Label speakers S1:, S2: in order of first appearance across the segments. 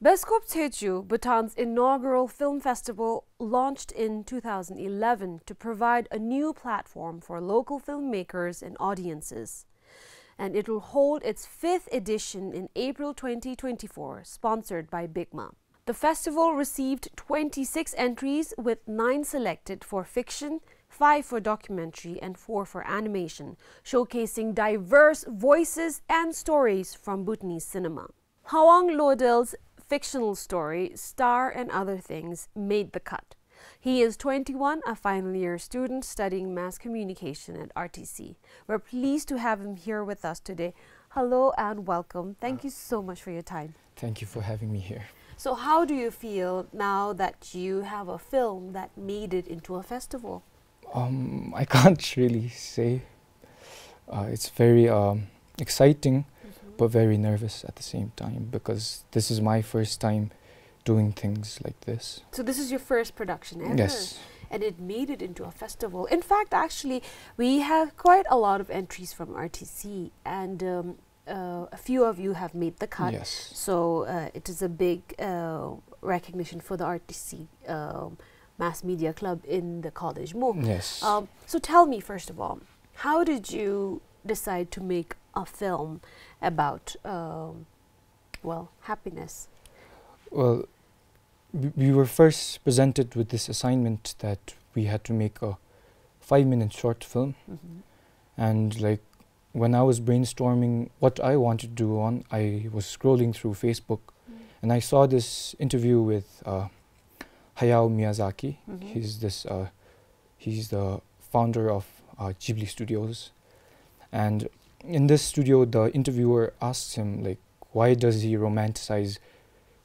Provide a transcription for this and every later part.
S1: Beskop Tsechu, Bhutan's inaugural film festival, launched in 2011 to provide a new platform for local filmmakers and audiences. And it will hold its 5th edition in April 2024, sponsored by Bigma. The festival received 26 entries, with 9 selected for fiction, 5 for documentary, and 4 for animation, showcasing diverse voices and stories from Bhutanese cinema. Lhawang Lodel's fictional story, Star and Other Things, made the cut. He is 21, a final year student studying mass communication at RTC. We're pleased to have him here with us today. Hello and welcome. Thank you so much for your time.
S2: Thank you for having me here.
S1: So how do you feel now that you have a film that made it into a festival?
S2: I can't really say. It's very exciting, but very nervous at the same time, because this is my first time doing things like this.
S1: So this is your first production ever?
S2: Yes.
S1: And it made it into a festival. In fact, actually, we have quite a lot of entries from RTC, and a few of you have made the cut.
S2: Yes.
S1: So it is a big recognition for the RTC Mass Media Club in the college.
S2: Yes.
S1: So tell me, first of all, how did you decide to make a film about, well, happiness?
S2: Well, we were first presented with this assignment that we had to make a 5-minute short film. And like, when I was brainstorming what I wanted to do on, I was scrolling through Facebook and I saw this interview with Hayao Miyazaki. He's the founder of Ghibli Studios. And in this studio, the interviewer asks him, like, why does he romanticize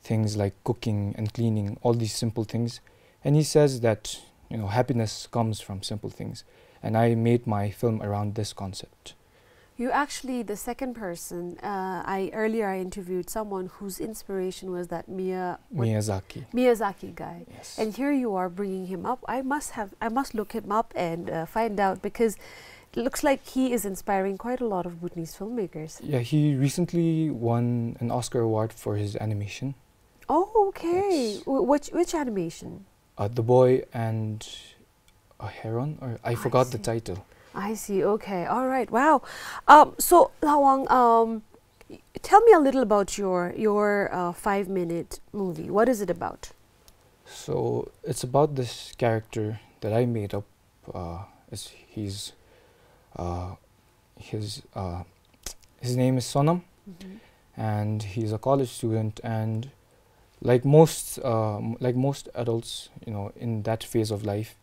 S2: things like cooking and cleaning, all these simple things? And he says that, you know, happiness comes from simple things. And I made my film around this concept.
S1: You actually, the second person, earlier I interviewed someone whose inspiration was that Miyazaki guy.
S2: Yes.
S1: And here you are bringing him up. I must look him up and find out, because it looks like he is inspiring quite a lot of Bhutanese filmmakers.
S2: Yeah, he recently won an Oscar award for his animation.
S1: Oh, okay.
S2: Yes.
S1: Which animation?
S2: The Boy and a Heron, or I forgot the title.
S1: I see. Okay. All right. Wow. So Lhawang, tell me a little about your 5-minute movie. What is it about?
S2: So it's about this character that I made up. His name is Sonam, and he's a college student. And like most adults, you know, in that phase of life,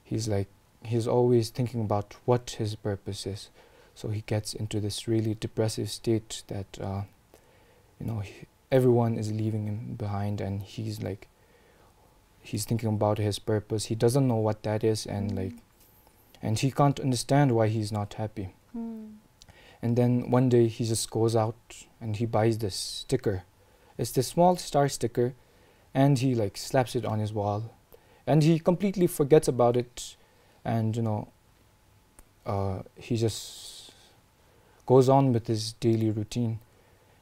S2: he's always thinking about what his purpose is. So he gets into this really depressive state that you know, everyone is leaving him behind, and he's thinking about his purpose. He doesn't know what that is, and and he can't understand why he's not happy. And then one day he just goes out and he buys this sticker. It's this small star sticker, and he slaps it on his wall, and he completely forgets about it. And you know, he just goes on with his daily routine.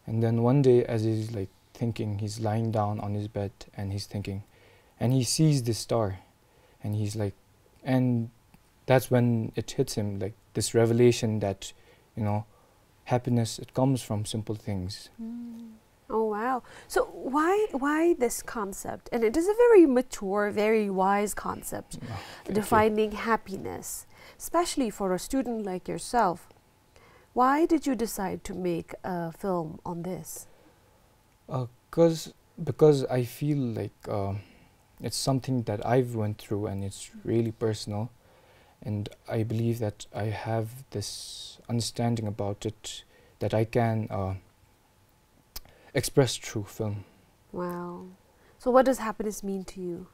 S2: And then one day, as he's thinking, he's lying down on his bed and he's thinking, and he sees this star, and he's and that's when it hits him, this revelation that, you know, happiness, it comes from simple things.
S1: Oh wow. wow. So why this concept? And it is a very mature, very wise concept, defining happiness, especially for a student like yourself. Why did you decide to make a film on this?
S2: Because I feel like it's something that I've went through and it's really personal, and I believe that I have this understanding about it that I can express through film.
S1: Wow. So what does happiness mean to you?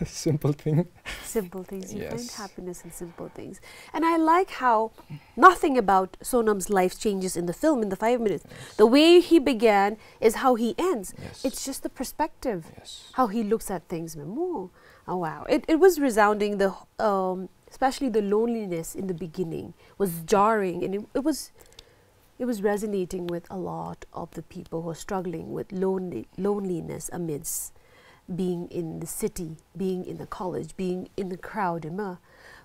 S2: Simple thing.
S1: Simple things. You
S2: Yes.
S1: find happiness in simple things. And I like how nothing about Sonam's life changes in the film in the 5 minutes.
S2: Yes.
S1: The way he began is how he ends.
S2: Yes.
S1: It's just the perspective,
S2: Yes.
S1: how he looks at things. Oh wow. It was resounding, the especially the loneliness in the beginning was jarring, and it was resonating with a lot of the people who are struggling with loneliness amidst being in the city, being in the college, being in the crowd.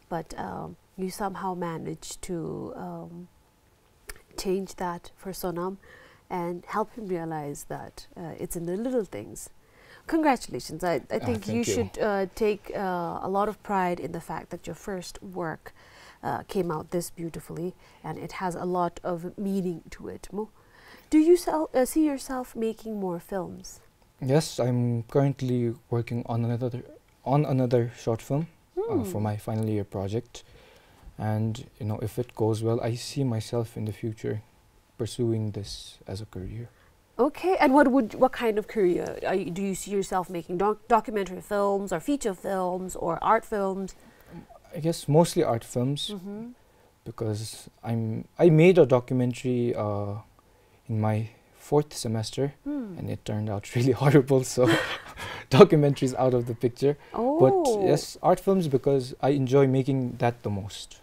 S1: But you somehow managed to change that for Sonam and help him realize that it's in the little things. Congratulations. I think you should take a lot of pride in the fact that your first work came out this beautifully, and it has a lot of meaning to it. Do you see yourself making more films?
S2: Yes, I'm currently working on another short film for my final year project, and if it goes well, I see myself in the future pursuing this as a career.
S1: Okay, and what kind of career do you see yourself making? Documentary films, or feature films, or art films?
S2: I guess mostly art films, because I made a documentary in my 4th semester, and it turned out really horrible, so documentaries out of the picture.
S1: Oh.
S2: But yes, art films, because I enjoy making that the most.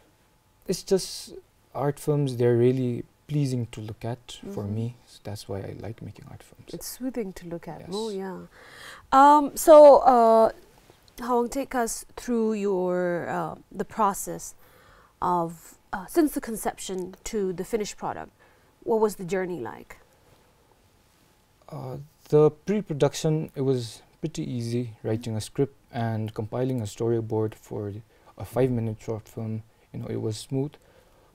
S2: It's just art films, they're really pleasing to look at for me, so that's why I like making art films.
S1: It's soothing to look at.
S2: Yes.
S1: Oh yeah. So Lhawang, take us through your the process of since the conception to the finished product. What was the journey like?
S2: The pre-production, it was pretty easy, writing a script and compiling a storyboard for a 5-minute short film. It was smooth,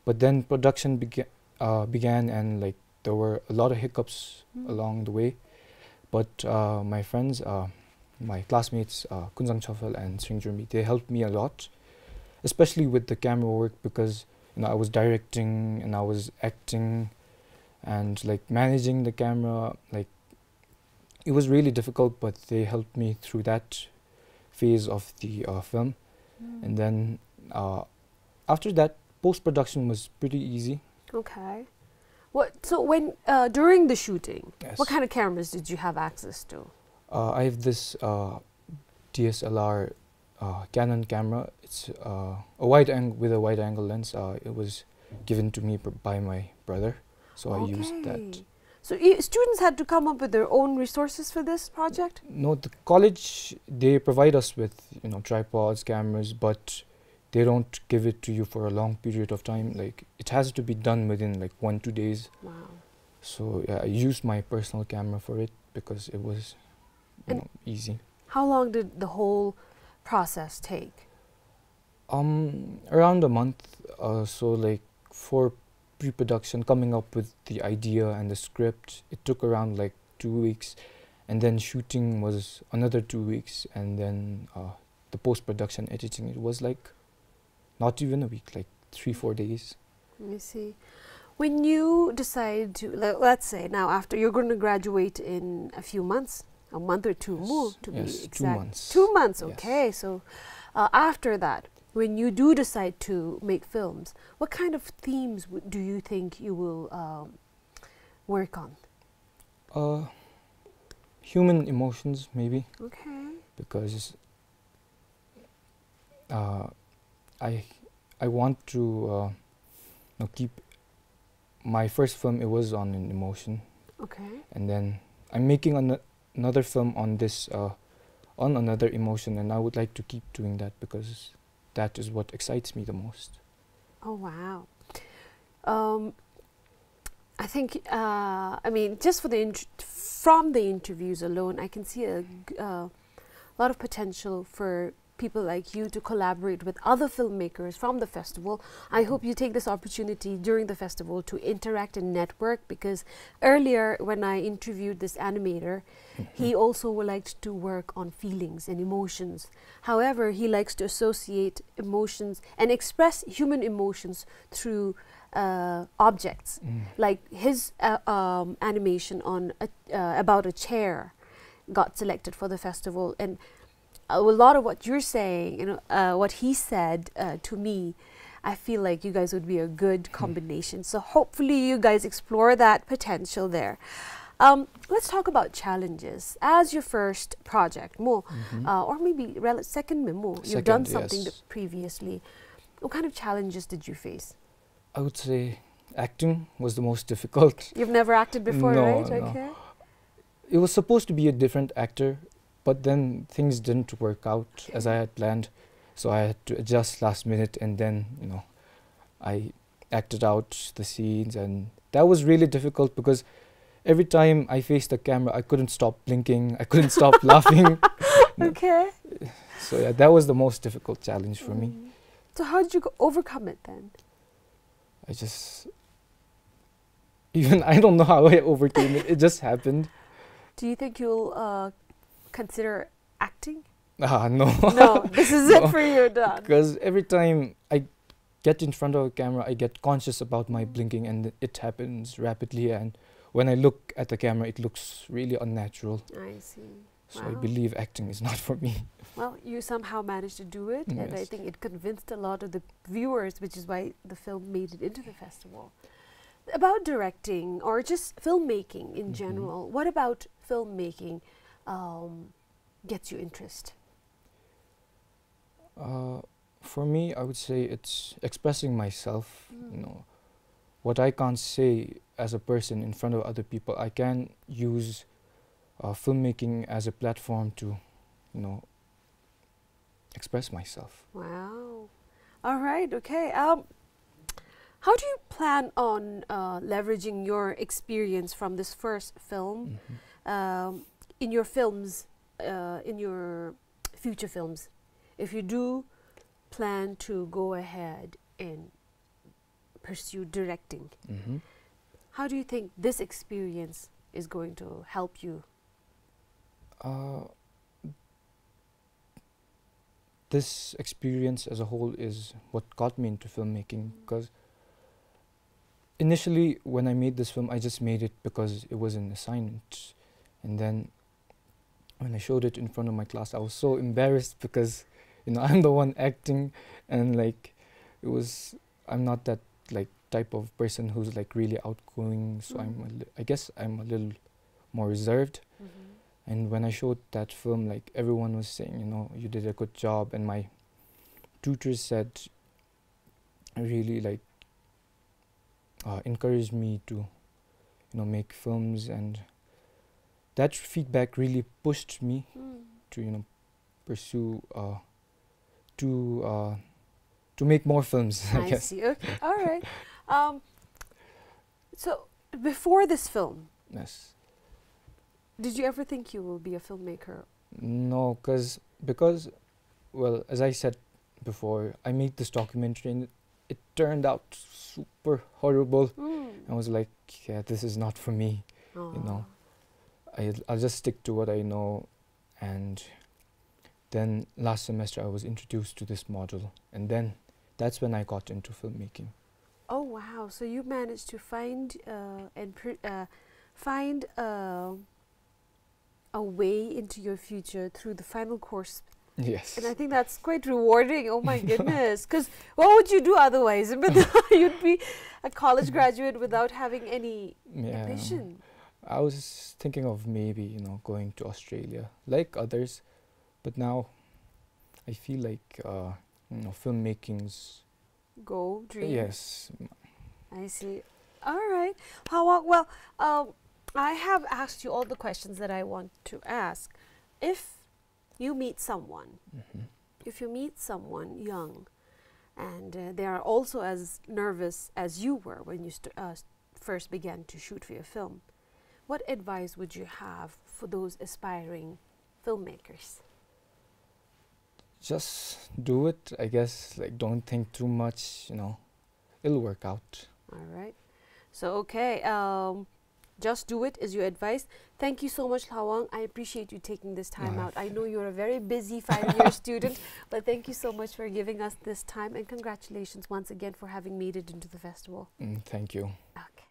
S2: but then production began, and like there were a lot of hiccups along the way. But my friends, my classmates, Kunzang Chafal and Sringjurmi, they helped me a lot, especially with the camera work, because I was directing and I was acting, and like managing the camera, like it was really difficult, but they helped me through that phase of the film. And then after that, post-production was pretty easy.
S1: Okay. So when during the shooting,
S2: Yes.
S1: what kind of cameras did you have access to?
S2: I have this DSLR Canon camera. It's a with a wide-angle lens. It was given to me by my brother, so I used that.
S1: So students had to come up with their own resources for this project?
S2: No, the college, they provide us with tripods, cameras, but they don't give it to you for a long period of time. Like it has to be done within like 1-2 days.
S1: Wow.
S2: So yeah, I used my personal camera for it because it was easy.
S1: How long did the whole process take?
S2: Around a month. So like for pre-production, coming up with the idea and the script, it took around like 2 weeks, and then shooting was another 2 weeks, and then the post-production editing, it was like not even a week, like 3-4 days.
S1: Let me see. When you decide to, let's say now after you're going to graduate in a few months, a month or two more to be exact.
S2: 2 months.
S1: 2 months,
S2: Yes.
S1: okay. So after that, when you do decide to make films, what kind of themes do you think you will work on?
S2: Human emotions, maybe,
S1: Okay.
S2: because I want to keep my first film. It was on an emotion,
S1: Okay.
S2: and then I'm making another film on this on another emotion, and I would like to keep doing that because that is what excites me the most.
S1: Oh wow. I think, I mean, just for from the interviews alone, I can see a lot of potential for people like you to collaborate with other filmmakers from the festival. I hope you take this opportunity during the festival to interact and network, because earlier when I interviewed this animator, he also liked to work on feelings and emotions. However, he likes to associate emotions and express human emotions through objects. Like his animation on about a chair got selected for the festival, and a lot of what you're saying, you know, what he said to me, I feel like you guys would be a good combination. So hopefully you guys explore that potential there. Let's talk about challenges. As your first project, or maybe second memo, you've done something previously. What kind of challenges did you face?
S2: I would say acting was the most difficult.
S1: You've never acted before, right?
S2: No.
S1: Okay.
S2: It was supposed to be a different actor, but then things didn't work out as I had planned. So I had to adjust last minute, and then, you know, I acted out the scenes, and that was really difficult because every time I faced the camera, I couldn't stop blinking, I couldn't stop laughing.
S1: Okay.
S2: So yeah, that was the most difficult challenge for me.
S1: So how did you overcome it then?
S2: I just, even I don't know how I overcame it. It just happened.
S1: Do you think you'll consider acting?
S2: No.
S1: No, this is it for you, done.
S2: Because every time I get in front of a camera, I get conscious about my blinking, and it happens rapidly. And when I look at the camera, it looks really unnatural.
S1: I see.
S2: So I believe acting is not for me.
S1: Well, you somehow managed to do it, and I think it convinced a lot of the viewers, which is why the film made it into the festival. About directing or just filmmaking in general, what about filmmaking gets you interest?
S2: For me, I would say it's expressing myself. You know, what I can't say as a person in front of other people, I can use filmmaking as a platform to, you know, express myself.
S1: Wow. All right. Okay. How do you plan on leveraging your experience from this first film in your films, in your future films? If you do plan to go ahead and pursue directing, how do you think this experience is going to help you?
S2: This experience as a whole is what got me into filmmaking, because initially when I made this film, I just made it because it was an assignment, and then when I showed it in front of my class, I was so embarrassed because, you know, I'm the one acting, and like I'm not that like type of person who's like really outgoing, so I guess I'm a little more reserved. And when I showed that film, like everyone was saying, you know, you did a good job, and my tutors said, really like encouraged me to, you know, make films, and that feedback really pushed me to, you know, pursue to make more films. I guess.
S1: See. Okay. All right. So before this film, did you ever think you will be a filmmaker? No,
S2: because, well, as I said before, I made this documentary and it turned out super horrible. I was like, yeah, this is not for me. You know, I'll just stick to what I know. And then last semester I was introduced to this model, and then that's when I got into filmmaking.
S1: Oh wow! So you managed to find a way into your future through the final course.
S2: Yes.
S1: And I think that's quite rewarding. Oh my goodness. Because what would you do otherwise? You'd be a college graduate without having any ambition.
S2: I was thinking of maybe, you know, going to Australia like others. But now I feel like, you know, filmmaking's
S1: dream.
S2: Yes.
S1: I see. All right. Well, I have asked you all the questions that I want to ask. If you meet someone, if you meet someone young, and they are also as nervous as you were when you first began to shoot for your film. What advice would you have for those aspiring filmmakers?
S2: Just do it, I guess. Like, don't think too much, you know. It'll work out.
S1: All right. So, okay, just do it is your advice. Thank you so much, Lhawang. I appreciate you taking this time out. I know you're a very busy final-year student, but thank you so much for giving us this time, and congratulations once again for having made it into the festival.
S2: Thank you.
S1: Okay.